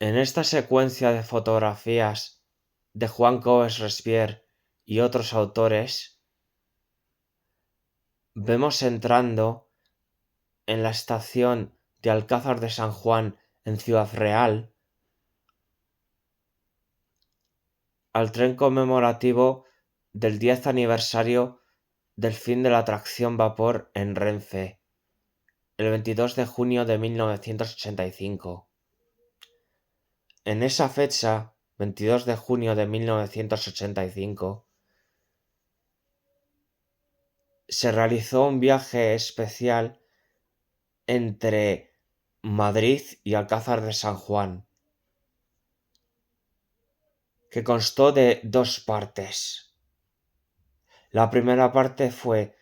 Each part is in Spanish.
En esta secuencia de fotografías de Juan Coves Respier y otros autores, vemos entrando en la estación de Alcázar de San Juan en Ciudad Real al tren conmemorativo del 10 aniversario del fin de la tracción vapor en Renfe, el 22 de junio de 1985. En esa fecha, 22 de junio de 1985, se realizó un viaje especial entre Madrid y Alcázar de San Juan, que constó de dos partes. La primera parte fue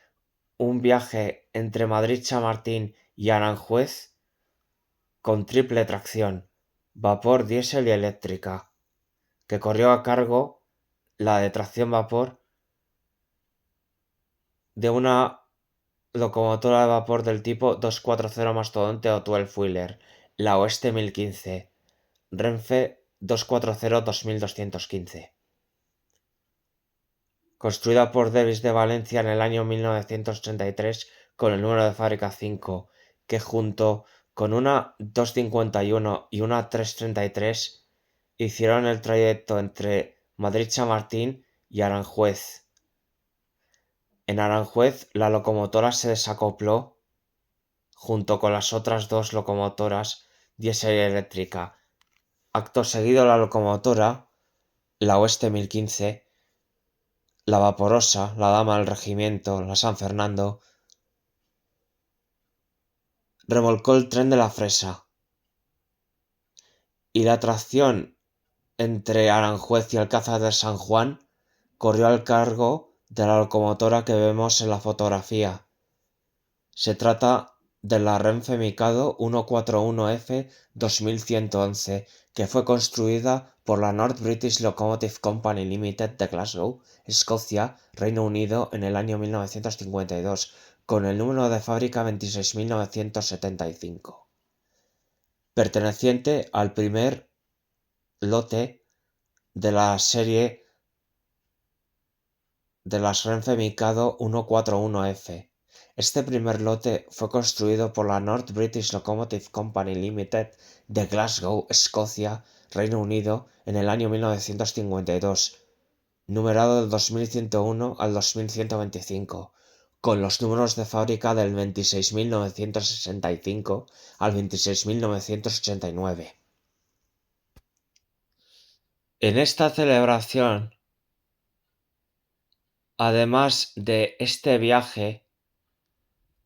un viaje entre Madrid-Chamartín y Aranjuez con triple tracción, vapor, diésel y eléctrica, que corrió a cargo la de tracción vapor de una locomotora de vapor del tipo 240 Mastodonte o 12-wheeler, la Oeste 1015, Renfe 240-2215. Construida por Davis de Valencia en el año 1983 con el número de fábrica 5, que junto con una 251 y una 333 hicieron el trayecto entre Madrid-Chamartín y Aranjuez. En Aranjuez la locomotora se desacopló junto con las otras dos locomotoras diésel y eléctrica. Acto seguido la locomotora, la Oeste 1015, la Vaporosa, la Dama del Regimiento, la San Fernando, remolcó el tren de la Fresa. Y la tracción entre Aranjuez y Alcázar de San Juan corrió al cargo de la locomotora que vemos en la fotografía. Se trata de la Renfe Mikado 141F 2111, que fue construida por la North British Locomotive Company Limited de Glasgow, Escocia, Reino Unido, en el año 1952, con el número de fábrica 26.975, perteneciente al primer lote de la serie de las Renfe Mikado 141F. Este primer lote fue construido por la North British Locomotive Company Limited de Glasgow, Escocia, Reino Unido, en el año 1952, numerado del 2101 al 2125, con los números de fábrica del 26.965 al 26.989. En esta celebración, además de este viaje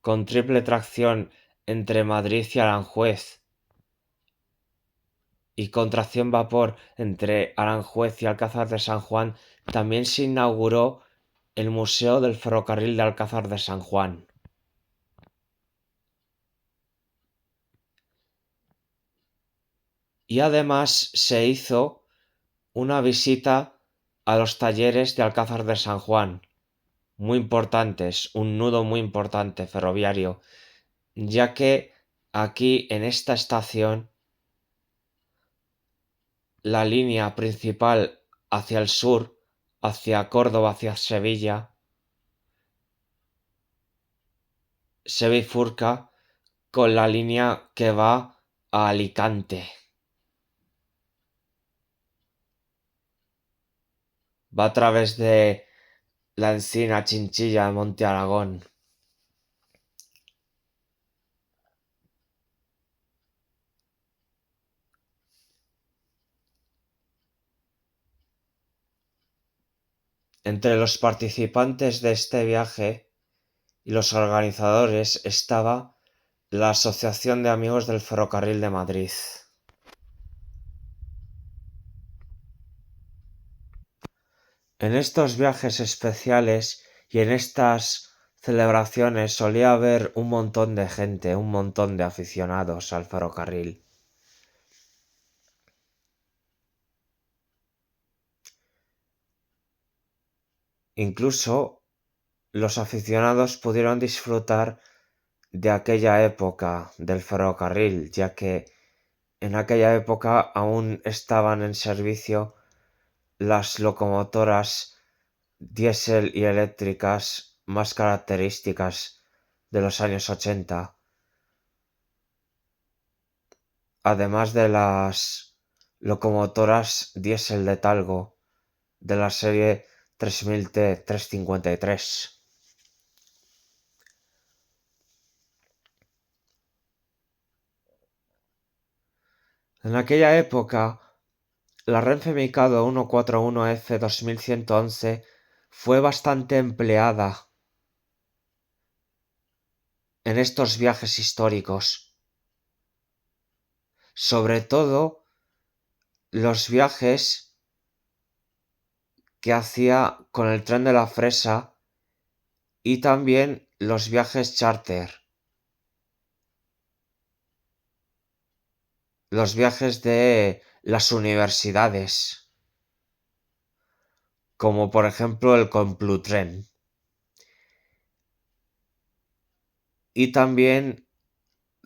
con triple tracción entre Madrid y Aranjuez y con tracción vapor entre Aranjuez y Alcázar de San Juan, también se inauguró el Museo del Ferrocarril de Alcázar de San Juan. Y además se hizo una visita a los talleres de Alcázar de San Juan, muy importantes, un nudo muy importante ferroviario, ya que aquí en esta estación la línea principal hacia el sur, hacia Córdoba, hacia Sevilla, se bifurca con la línea que va a Alicante. Va a través de la Encina, Chinchilla, Monte Aragón. Entre los participantes de este viaje y los organizadores estaba la Asociación de Amigos del Ferrocarril de Madrid. En estos viajes especiales y en estas celebraciones solía haber un montón de gente, un montón de aficionados al ferrocarril. Incluso los aficionados pudieron disfrutar de aquella época del ferrocarril, ya que En aquella época aún estaban en servicio las locomotoras diésel y eléctricas más características de los años 80, además de las locomotoras diésel de Talgo de la serie 3000T353. En aquella época, la Renfe Mikado 141F 2111 fue bastante empleada en estos viajes históricos, sobre todo los viajes que hacía con el tren de la Fresa y también los viajes charter, los viajes de las universidades, como por ejemplo el Complutren, y también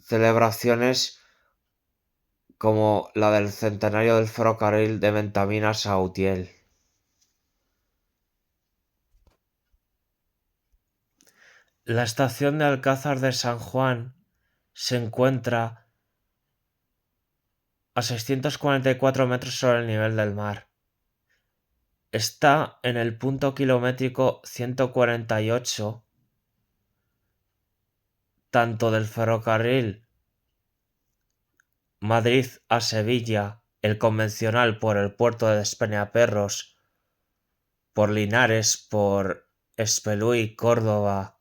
celebraciones como la del centenario del ferrocarril de Ventaminas a Utiel. La estación de Alcázar de San Juan se encuentra a 644 metros sobre el nivel del mar. Está en el punto kilométrico 148, tanto del ferrocarril Madrid a Sevilla, el convencional por el puerto de Despeñaperros, por Linares, por Espelúy, Córdoba,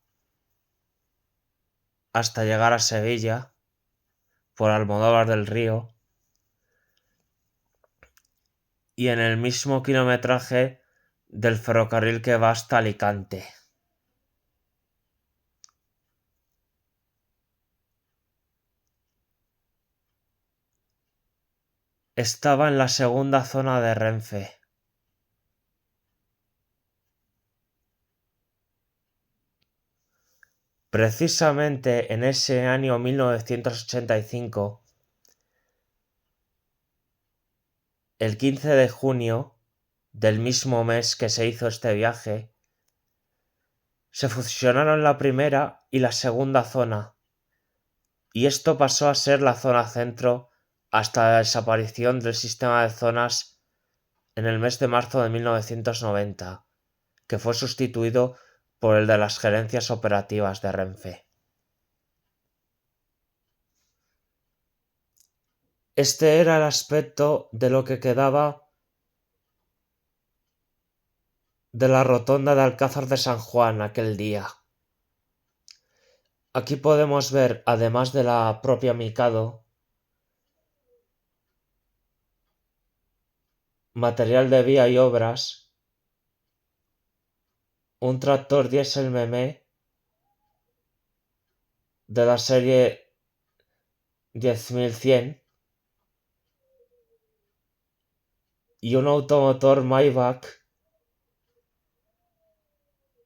hasta llegar a Sevilla, por Almodóvar del Río, y en el mismo kilometraje del ferrocarril que va hasta Alicante. Estaba en la segunda zona de Renfe. Precisamente en ese año 1985, el 15 de junio del mismo mes que se hizo este viaje, se fusionaron la primera y la segunda zona, y esto pasó a ser la zona centro hasta la desaparición del sistema de zonas en el mes de marzo de 1990, que fue sustituido por el de las gerencias operativas de Renfe. Este era el aspecto de lo que quedaba de la rotonda de Alcázar de San Juan aquel día. Aquí podemos ver, además de la propia Mikado, material de vía y obras, un tractor diésel Memé de la serie 10100 y un automotor Maybach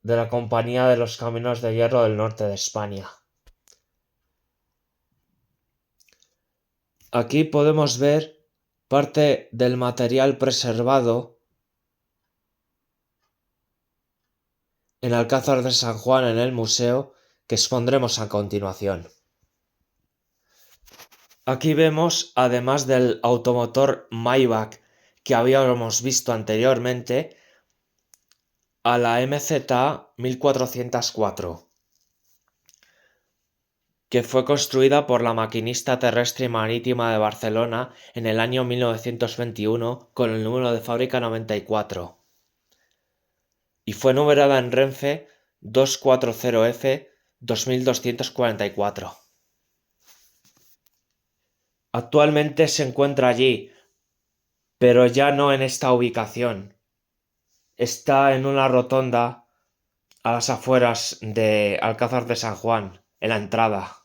de la Compañía de los Caminos de Hierro del Norte de España. Aquí podemos ver parte del material preservado en Alcázar de San Juan en el museo que expondremos a continuación. Aquí vemos, además del automotor Maybach que habíamos visto anteriormente, a la MZ 1404, que fue construida por la Maquinista Terrestre y Marítima de Barcelona en el año 1921 con el número de fábrica 94, y fue numerada en Renfe 240F 2244. Actualmente se encuentra allí, pero ya no en esta ubicación. Está en una rotonda a las afueras de Alcázar de San Juan, en la entrada.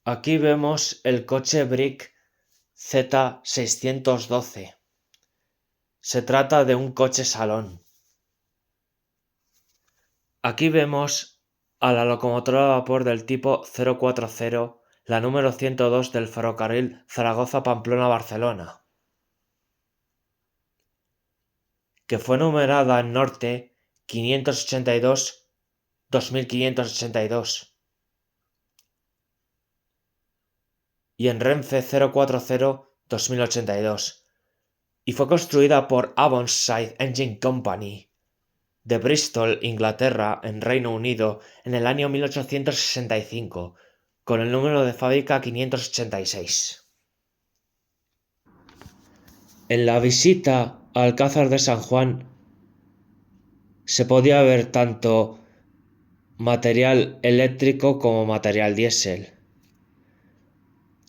Aquí vemos el coche Brick Z612. Se trata de un coche salón. Aquí vemos a la locomotora de vapor del tipo 040, la número 102 del ferrocarril Zaragoza-Pamplona-Barcelona, que fue numerada en norte 582-2582 y en Renfe 040-2082, y fue construida por Avonside Engine Company de Bristol, Inglaterra, en Reino Unido, en el año 1865, con el número de fábrica 586. En la visita al Alcázar de San Juan se podía ver tanto material eléctrico como material diésel.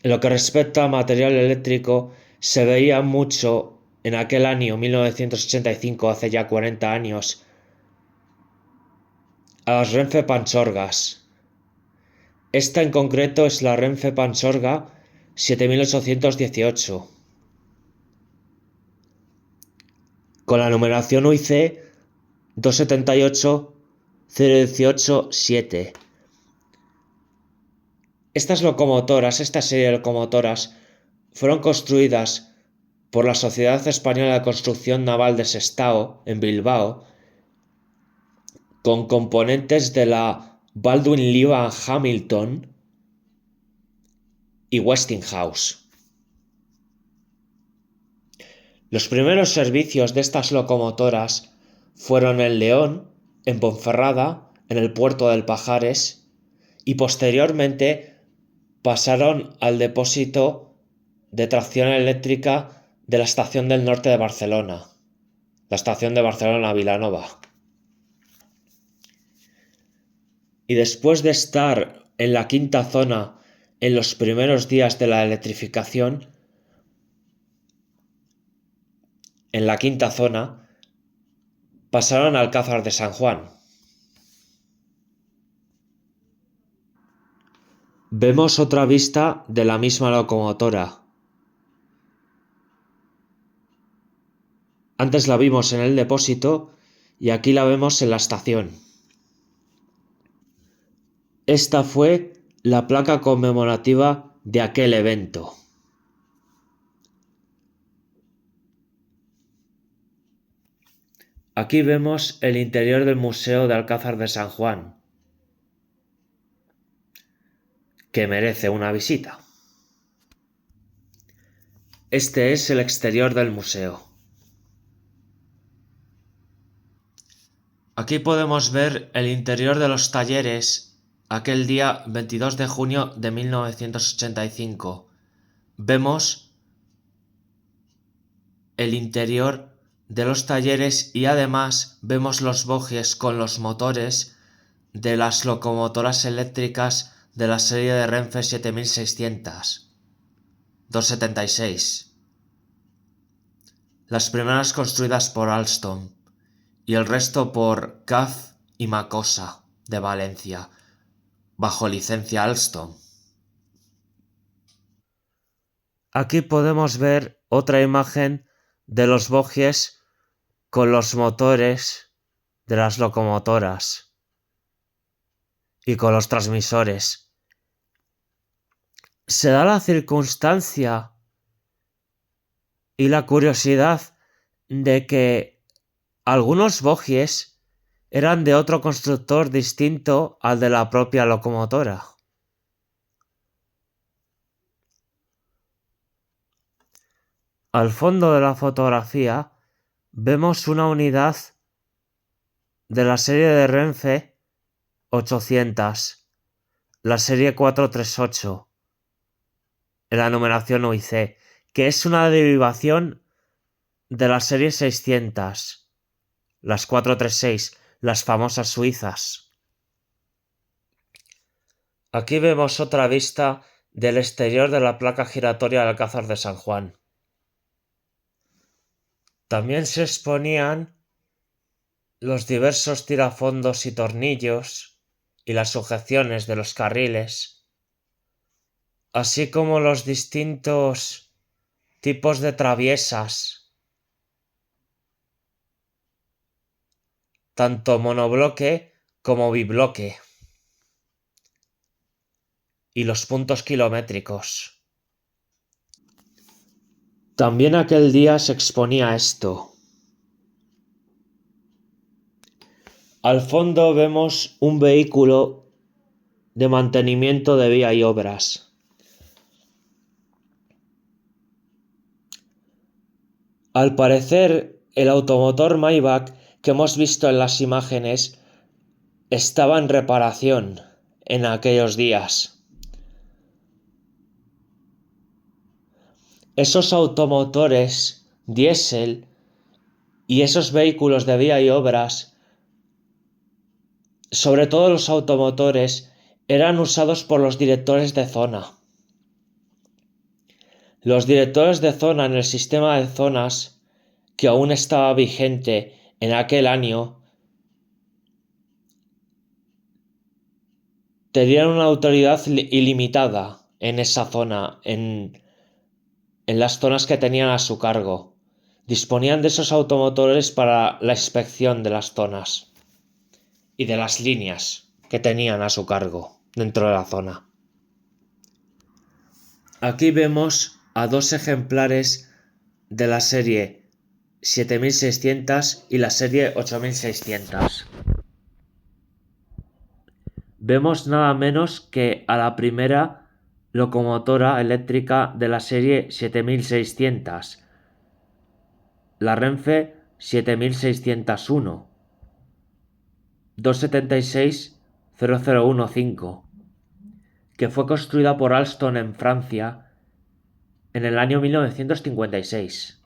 En lo que respecta a material eléctrico, se veía mucho en aquel año 1985, hace ya 40 años, a las Renfe Pansorgas. Esta en concreto es la Renfe Pansorga 7818, con la numeración UIC 278-018-7. Esta serie de locomotoras, fueron construidas por la Sociedad Española de Construcción Naval de Sestao, en Bilbao, con componentes de la Baldwin Lever Hamilton y Westinghouse. Los primeros servicios de estas locomotoras fueron en León, en Ponferrada, en el puerto del Pajares, y posteriormente pasaron al depósito de tracción eléctrica de la Estación del Norte de Barcelona, la Estación de Barcelona-Vilanova. Y después de estar en la quinta zona en los primeros días de la electrificación, en la quinta zona pasaron al Alcázar de San Juan. Vemos otra vista de la misma locomotora. Antes la vimos en el depósito y aquí la vemos en la estación. Esta fue la placa conmemorativa de aquel evento. Aquí vemos el interior del Museo de Alcázar de San Juan, que merece una visita. Este es el exterior del museo. Aquí podemos ver el interior de los talleres aquel día 22 de junio de 1985. Vemos el interior de los talleres y además vemos los bogies con los motores de las locomotoras eléctricas de la serie de Renfe 7600, 276. Las primeras construidas por Alstom y el resto por CAF y Macosa de Valencia, bajo licencia Alstom. Aquí podemos ver otra imagen de los bogies con los motores de las locomotoras y con los transmisores. Se da la circunstancia y la curiosidad de que algunos bogies eran de otro constructor distinto al de la propia locomotora. Al fondo de la fotografía vemos una unidad de la serie de Renfe 800, la serie 438, en la numeración UIC, que es una derivación de la serie 600, las 436, las famosas suizas. Aquí vemos otra vista del exterior de la placa giratoria del Alcázar de San Juan. También se exponían los diversos tirafondos y tornillos y las sujeciones de los carriles, así como los distintos tipos de traviesas, tanto monobloque como bibloque. y los puntos kilométricos. También aquel día se exponía esto. Al fondo vemos un vehículo de mantenimiento de vía y obras. Al parecer, el automotor Maybach que hemos visto en las imágenes estaba en reparación en aquellos días. Esos automotores diésel y esos vehículos de vía y obras, sobre todo los automotores, eran usados por los directores de zona. Los directores de zona en el sistema de zonas, que aún estaba vigente en aquel año, tenían una autoridad ilimitada en esa zona, en las zonas que tenían a su cargo. Disponían de esos automotores para la inspección de las zonas y de las líneas que tenían a su cargo dentro de la zona. Aquí vemos a dos ejemplares de la serie 7600 y la serie 8600. Vemos nada menos que a la primera locomotora eléctrica de la serie 7600, la Renfe 7601, 276-0015, que fue construida por Alstom en Francia en el año 1956.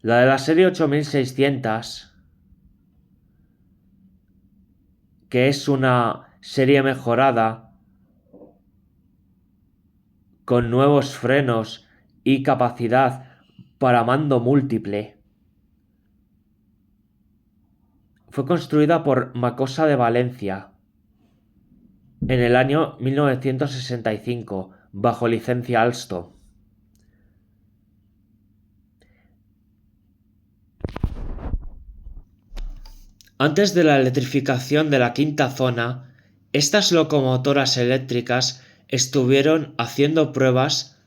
La de la serie 8600, que es una serie mejorada con nuevos frenos y capacidad para mando múltiple, fue construida por Macosa de Valencia en el año 1965 bajo licencia Alstom. Antes de la electrificación de la quinta zona, estas locomotoras eléctricas estuvieron haciendo pruebas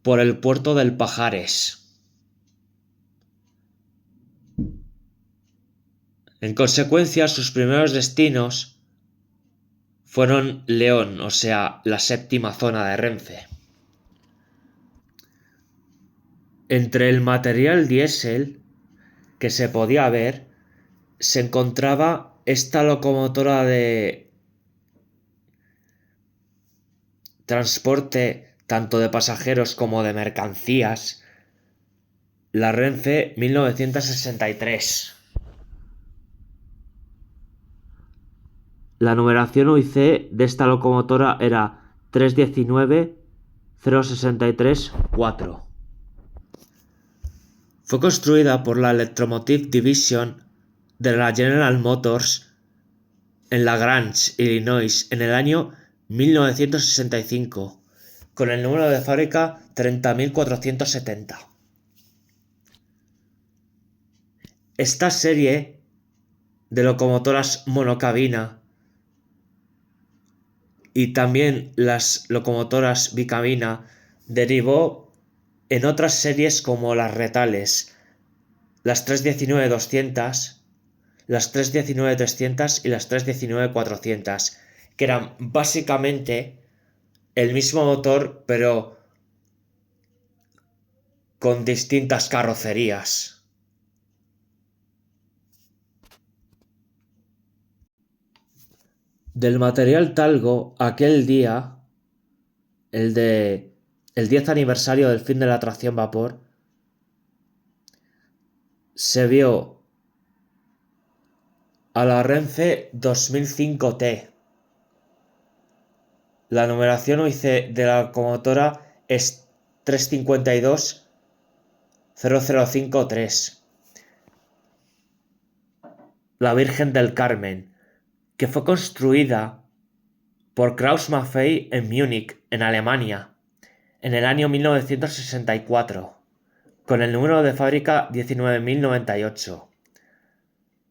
por el puerto del Pajares. En consecuencia, sus primeros destinos fueron León, o sea, la séptima zona de Renfe. Entre el material diésel que se podía ver, se encontraba esta locomotora de transporte tanto de pasajeros como de mercancías, la Renfe 1963. La numeración UIC de esta locomotora era 319-063-4. Fue construida por la Electromotive Division de la General Motors en La Grange, Illinois, en el año 1965, con el número de fábrica 30.470. Esta serie de locomotoras monocabina y también las locomotoras bicabina derivó en otras series como las retales, las 319-200, las 319-300 y las 319-400, que eran básicamente el mismo motor pero con distintas carrocerías. Del material talgo, aquel día, el 10 aniversario del fin de la tracción vapor, se vio a la Renfe 2005T. La numeración UIC de la locomotora es 352-0053. La Virgen del Carmen, que fue construida por Krauss-Maffei en Múnich, en Alemania, en el año 1964, con el número de fábrica 19.098.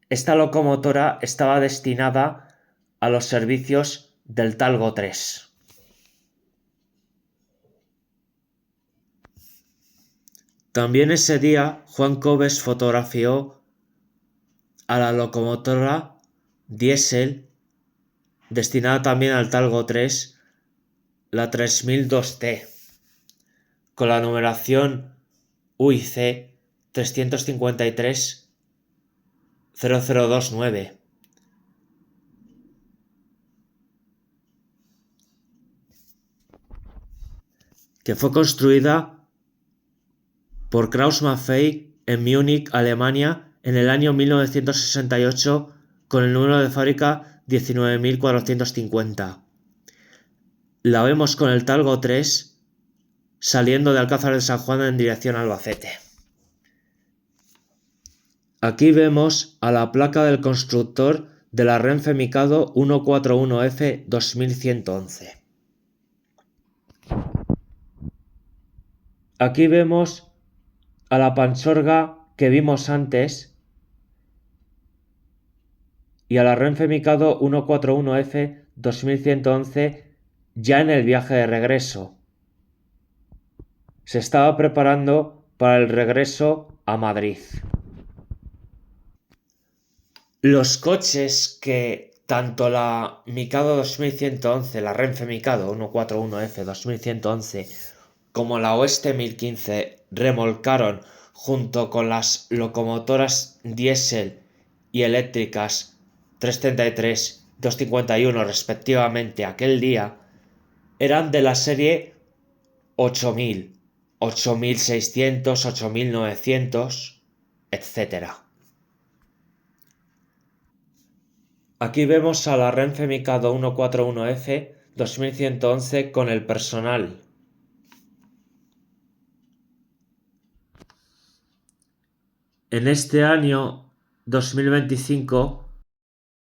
Esta locomotora estaba destinada a los servicios del Talgo 3. También ese día Juan Coves fotografió a la locomotora diésel destinada también al Talgo 3, la 3002T, con la numeración UIC 353 0029. Que fue construida por Krauss-Maffei en Múnich, Alemania, en el año 1968 con el número de fábrica 19.450. La vemos con el Talgo 3 saliendo de Alcázar de San Juan en dirección a Albacete. Aquí vemos a la placa del constructor de la Renfe Mikado 141F 2111. Aquí vemos a la Panchorga que vimos antes y a la Renfe Mikado 141F 2111 ya en el viaje de regreso. Se estaba preparando para el regreso a Madrid. Los coches que tanto la Mikado 2111, la Renfe Mikado 141F 2111, como la Oeste 1015 remolcaron junto con las locomotoras diésel y eléctricas 333, 251 respectivamente aquel día, eran de la serie 8000, 8600, 8900, etc. Aquí vemos a la Renfe Mikado 141F 2111 con el personal. En este año 2025